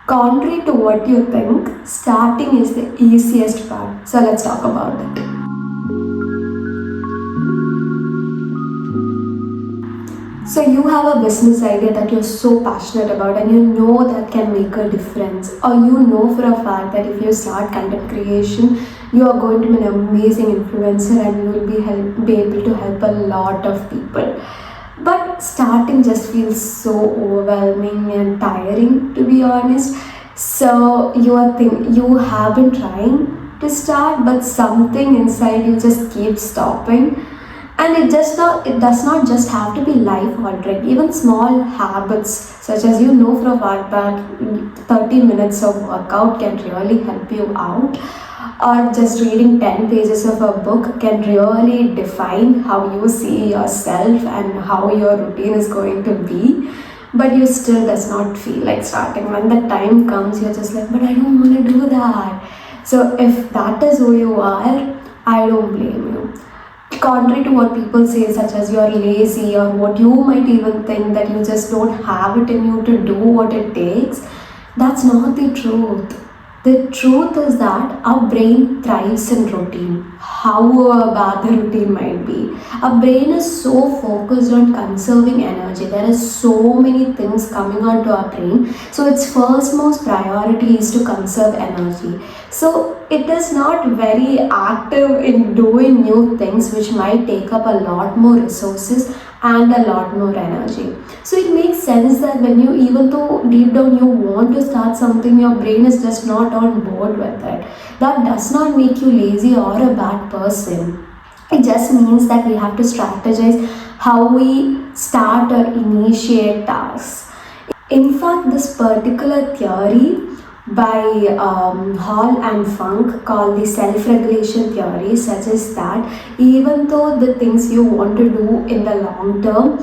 Contrary to what you think, starting is the easiest part. So let's talk about it. So you have a business idea that you're so passionate about and you know that can make a difference, or you know for a fact that if you start content creation, you are going to be an amazing influencer and you will be able to help a lot of people. But starting just feels so overwhelming and tiring, to be honest. So you have been trying to start, but something inside you just keeps stopping. And it does not just have to be life altering. Even small habits, such as for a fact that 30 minutes of workout can really help you out, or just reading 10 pages of a book can really define how you see yourself and how your routine is going to be. But you still does not feel like starting. When the time comes, you're just like, but I don't want to do that. So if that is who you are, I don't blame you. Contrary to what people say, such as you're lazy, or what you might even think that you just don't have it in you to do what it takes, that's not the truth. The truth is that our brain thrives in routine, however bad the routine might be. Our brain is so focused on conserving energy. There are so many things coming onto our brain. So its first most priority is to conserve energy. So it is not very active in doing new things, which might take up a lot more resources and a lot more energy. So it makes sense that when you, even though deep down you want to start something, your brain is just not on board with it. That does not make you lazy or a bad person. It just means that we have to strategize how we start or initiate tasks. In fact, this particular theory by Hall and Fong, called the self-regulation theory, suggests that even though the things you want to do in the long term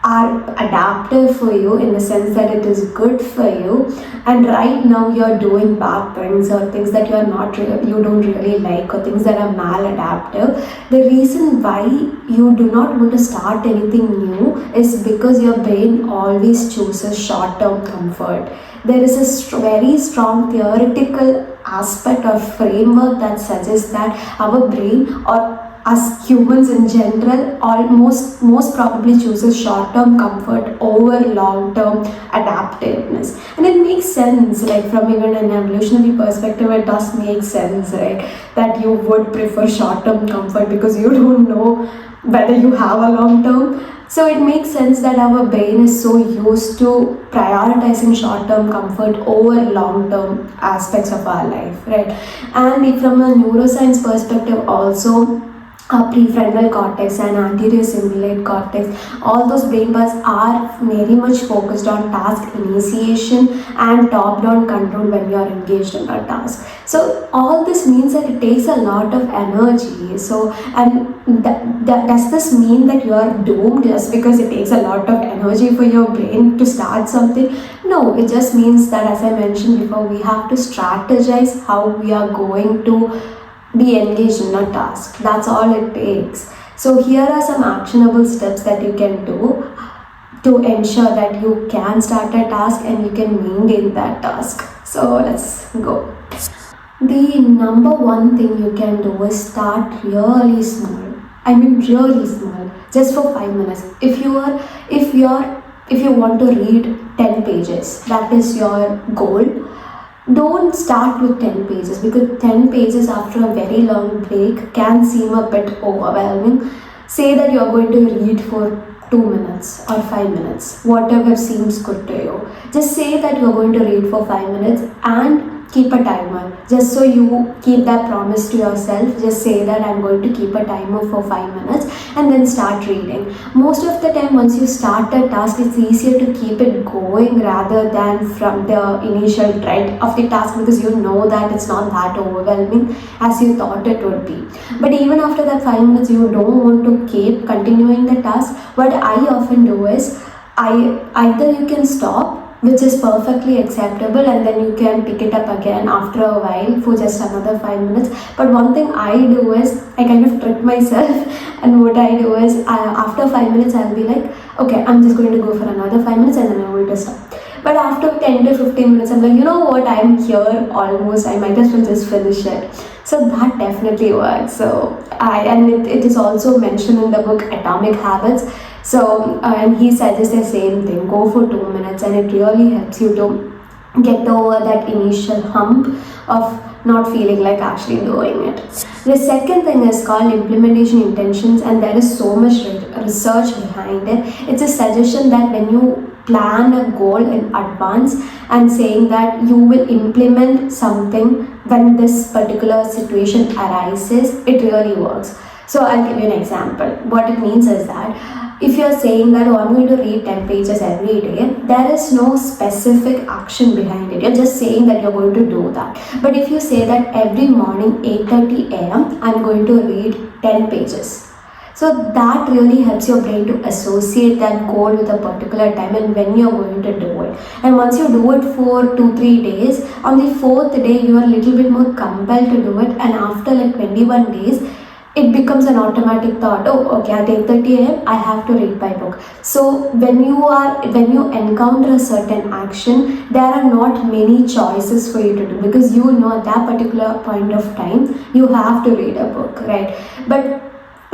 are adaptive for you, in the sense that it is good for you, and right now you're doing bad things or things that you don't really like, or things that are maladaptive, the reason why you do not want to start anything new is because your brain always chooses short-term comfort. There is a very strong theoretical aspect or framework that suggests that our brain, or us humans in general, almost most probably chooses short-term comfort over long-term adaptiveness. And it makes sense, like from even an evolutionary perspective, it does make sense, right? That you would prefer short-term comfort because you don't know whether you have a long-term. So it makes sense that our brain is so used to prioritizing short-term comfort over long-term aspects of our life, right? And from a neuroscience perspective also, our prefrontal cortex and anterior cingulate cortex, all those brain parts are very much focused on task initiation and top-down control when you are engaged in a task. So all this means that it takes a lot of energy. So, and does this mean that you are doomed just because it takes a lot of energy for your brain to start something? No, it just means that, as I mentioned before, we have to strategize how we are going to be engaged in a task. That's all it takes. So here are some actionable steps that you can do to ensure that you can start a task and you can maintain that task. So let's go. The number one thing you can do is start really small. I mean really small, just for 5 minutes. If you want to read 10 pages, that is your goal. Don't start with 10 pages, because 10 pages after a very long break can seem a bit overwhelming. Say that you are going to read for 2 minutes or 5 minutes, whatever seems good to you. Just say that you are going to read for 5 minutes and keep a timer, just so you keep that promise to yourself. Just say that I'm going to keep a timer for 5 minutes and then start reading. Most of the time, once you start a task, it's easier to keep it going rather than from the initial dread of the task, because you know that it's not that overwhelming as you thought it would be. But even after that 5 minutes, you don't want to keep continuing the task. What I often do is, either you can stop, which is perfectly acceptable, and then you can pick it up again after a while for just another 5 minutes. But one thing I do is, I kind of trick myself and what I do is, after 5 minutes I'll be like, okay, I'm just going to go for another 5 minutes and then I'm going to stop. But after 10 to 15 minutes, I'm like, you know what, I'm here almost, I might as well just finish it. So that definitely works. So it is also mentioned in the book Atomic Habits. So and he suggests the same thing, go for 2 minutes, and it really helps you to get over that initial hump of not feeling like actually doing it. The second thing is called implementation intentions, and there is so much research behind it. It's a suggestion that when you plan a goal in advance and saying that you will implement something when this particular situation arises, it really works. So I'll give you an example. What it means is that if you're saying that, oh, I'm going to read 10 pages every day, there is no specific action behind it. You're just saying that you're going to do that. But if you say that every morning 8:30 a.m. I'm going to read 10 pages. So that really helps your brain to associate that goal with a particular time and when you're going to do it. And once you do it for 2-3 days, on the fourth day you are a little bit more compelled to do it, and after like 21 days, it becomes an automatic thought, oh okay, at 8:30 a.m. I have to read my book. So when you encounter a certain action, there are not many choices for you to do, because you know at that particular point of time you have to read a book, right? But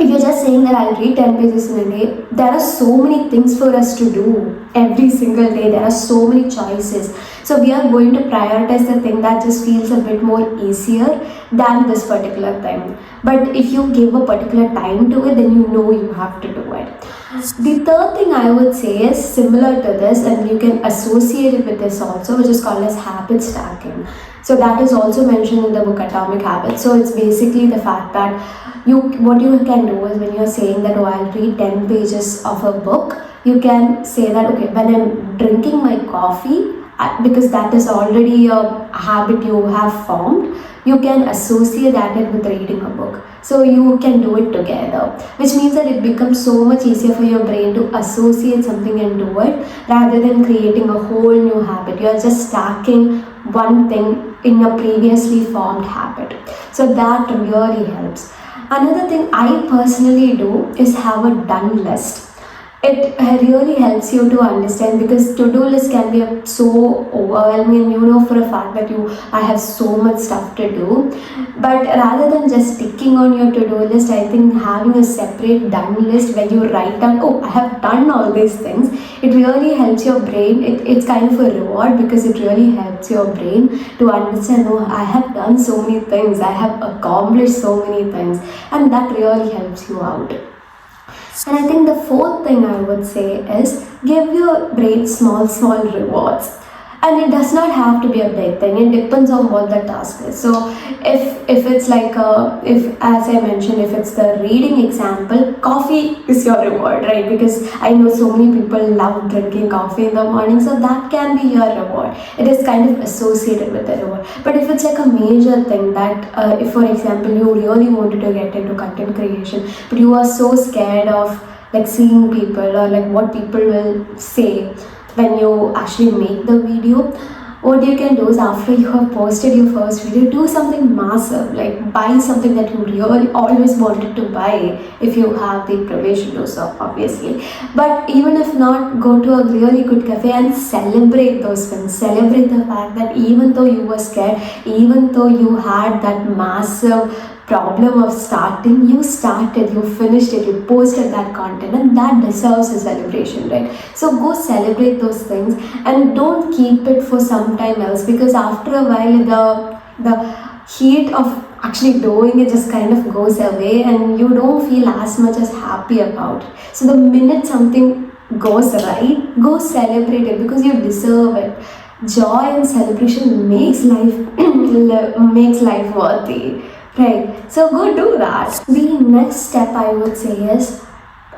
if you're just saying that I'll read 10 pages in a day, there are so many things for us to do every single day. There are so many choices. So we are going to prioritize the thing that just feels a bit more easier than this particular thing. But if you give a particular time to it, then you know you have to do it. The third thing I would say is similar to this, and you can associate it with this also, which is called as habit stacking. So that is also mentioned in the book Atomic Habits. So it's basically the fact that what you can do is, when you're saying that, oh, I'll read 10 pages of a book, you can say that, okay, when I'm drinking my coffee, because that is already a habit you have formed, you can associate that with reading a book. So you can do it together, which means that it becomes so much easier for your brain to associate something and do it, rather than creating a whole new habit. You are just stacking one thing in a previously formed habit. So that really helps. Another thing I personally do is have a done list. It really helps you to understand, because to-do list can be so overwhelming, and you know for a fact that I have so much stuff to do. But rather than just sticking on your to-do list, I think having a separate done list where you write down, oh, I have done all these things, it really helps your brain. It's kind of a reward, because it really helps your brain to understand, oh, I have done so many things, I have accomplished so many things, and that really helps you out. And I think the fourth thing I would say is give your brain small rewards. And it does not have to be a big thing. It depends on what the task is. So if it's like if, as I mentioned, if it's the reading example, coffee is your reward, right? Because I know so many people love drinking coffee in the morning, so that can be your reward. It is kind of associated with the reward. But if it's like a major thing that, if for example you really wanted to get into content creation, but you are so scared of like seeing people or like what people will say when you actually make the video, what you can do is, after you have posted your first video, do something massive, like buy something that you really always wanted to buy, if you have the privilege to do so, obviously. But even if not, go to a really good cafe and celebrate those things. Celebrate the fact that even though you were scared, even though you had that massive problem of starting, you started, you finished it, you posted that content, and that deserves a celebration, right? So go celebrate those things, and don't keep it for some time else, because after a while the heat of actually doing it just kind of goes away, and you don't feel as much as happy about it. So the minute something goes right, go celebrate it, because you deserve it. Joy and celebration makes life makes life worthy. Right, so go do that. The next step I would say is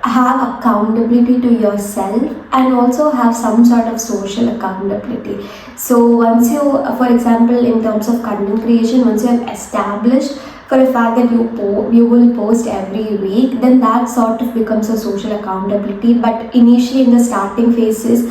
have accountability to yourself, and also have some sort of social accountability. So once you, for example, in terms of content creation, once you have established for a fact that you will post every week, then that sort of becomes a social accountability. But initially in the starting phases,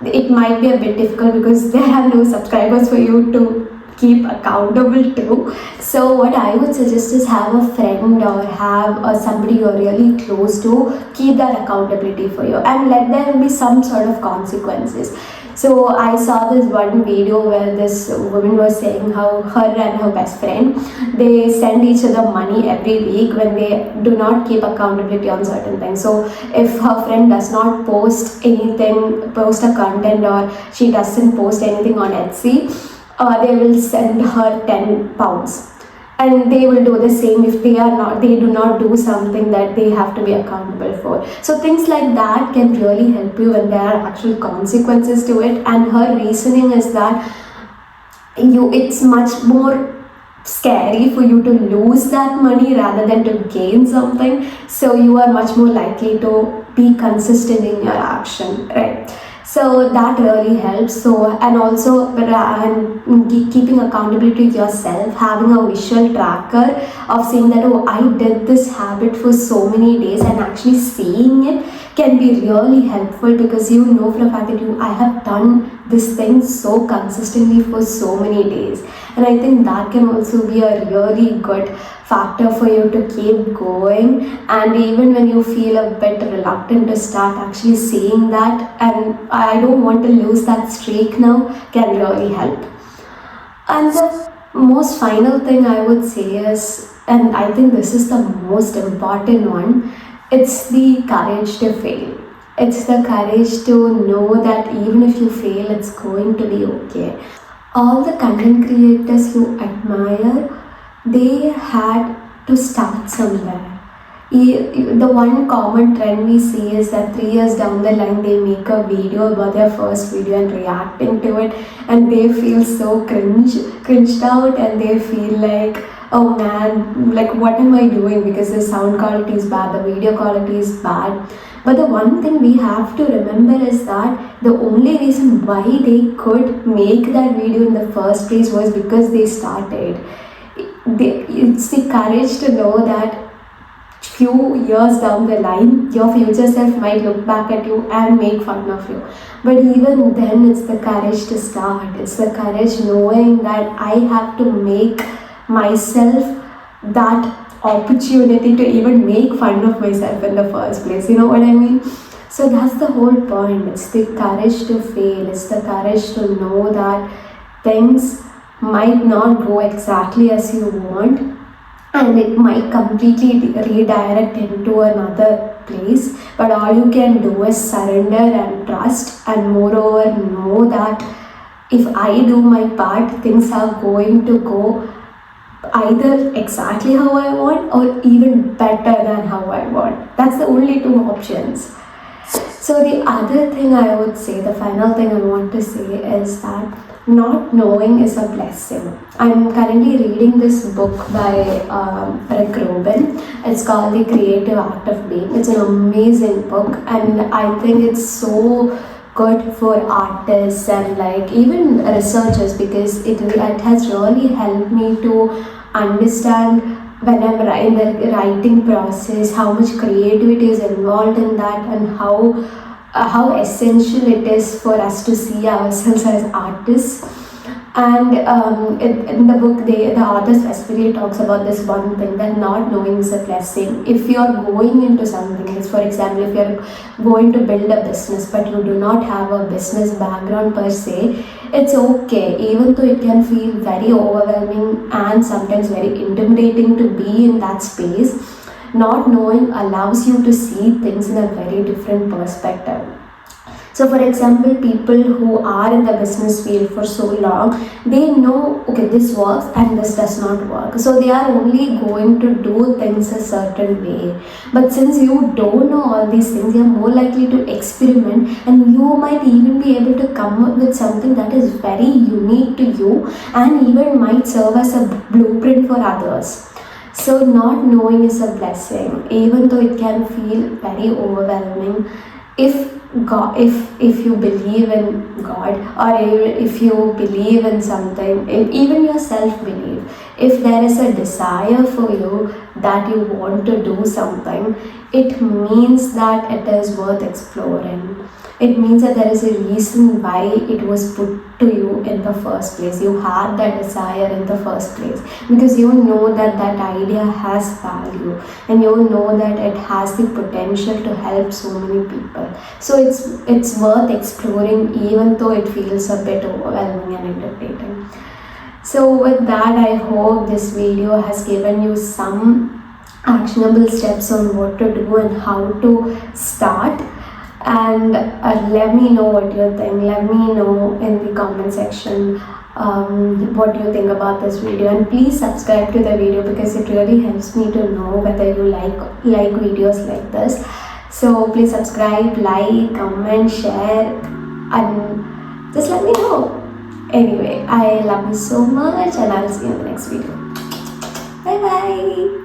it might be a bit difficult, because there are no subscribers for you to keep accountable to. So what I would suggest is have a friend or have somebody you're really close to keep that accountability for you, and let there be some sort of consequences. So I saw this one video where this woman was saying how her and her best friend, they send each other money every week when they do not keep accountability on certain things. So if her friend does not post anything, post a content, or she doesn't post anything on Etsy, they will send her £10, and they will do the same if they do not do something that they have to be accountable for. So things like that can really help you when there are actual consequences to it. And her reasoning is that it's much more scary for you to lose that money rather than to gain something, so you are much more likely to be consistent in your action, right? So that really helps. So, and also keeping accountability to yourself, having a visual tracker of saying that, oh, I did this habit for so many days, and actually seeing it can be really helpful, because you know for a fact that I have done this thing so consistently for so many days. And I think that can also be a really good factor for you to keep going. And even when you feel a bit reluctant to start, actually seeing that, and I don't want to lose that streak now, can really help. And the most final thing I would say is, and I think this is the most important one, it's the courage to fail. It's the courage to know that even if you fail, it's going to be okay. All the content creators you admire, they had to start somewhere. The one common trend we see is that 3 years down the line, they make a video about their first video and reacting to it, and they feel so cringed out, and they feel like, oh man, like what am I doing, because the sound quality is bad, the video quality is bad. But the one thing we have to remember is that the only reason why they could make that video in the first place was because they started. It's the courage to know that few years down the line, your future self might look back at you and make fun of you. But even then, it's the courage to start. It's the courage knowing that I have to make myself that opportunity to even make fun of myself in the first place. You know what I mean? So that's the whole point. It's the courage to fail. It's the courage to know that things might not go exactly as you want, and it might completely redirect into another place, but all you can do is surrender and trust, and moreover know that if I do my part, things are going to go either exactly how I want or even better than how I want. That's the only two options. So the other thing I would say, the final thing I want to say is that not knowing is a blessing. I'm currently reading this book by Rick Rubin. It's called The Creative Art of Being. It's an amazing book, and I think it's so good for artists and like even researchers, because it has really helped me to understand when I'm in the writing process how much creativity is involved in that, and how essential it is for us to see ourselves as artists. And in the book, the author specifically talks about this one thing, that not knowing is a blessing. If you are going into something, for example, if you are going to build a business but you do not have a business background per se, it's okay, even though it can feel very overwhelming and sometimes very intimidating to be in that space. Not knowing allows you to see things in a very different perspective. So for example, people who are in the business field for so long, they know, okay, this works and this does not work. So they are only going to do things a certain way. But since you don't know all these things, you are more likely to experiment, and you might even be able to come up with something that is very unique to you and even might serve as a blueprint for others. So not knowing is a blessing, even though it can feel very overwhelming. If you believe in God, or if you believe in something, even your self-belief, if there is a desire for you that you want to do something, it means that it is worth exploring. It means that there is a reason why it was put to you in the first place. You had that desire in the first place because you know that that idea has value, and you know that it has the potential to help so many people. So it's worth exploring, even though it feels a bit overwhelming and intimidating. So with that, I hope this video has given you some actionable steps on what to do and how to start. And let me know what you think. Let me know in the comment section what you think about this video, and please subscribe to the video because it really helps me to know whether you like videos like this. So please subscribe, like, comment, share, and just let me know. Anyway, I love you so much, and I'll see you in the next video. Bye bye.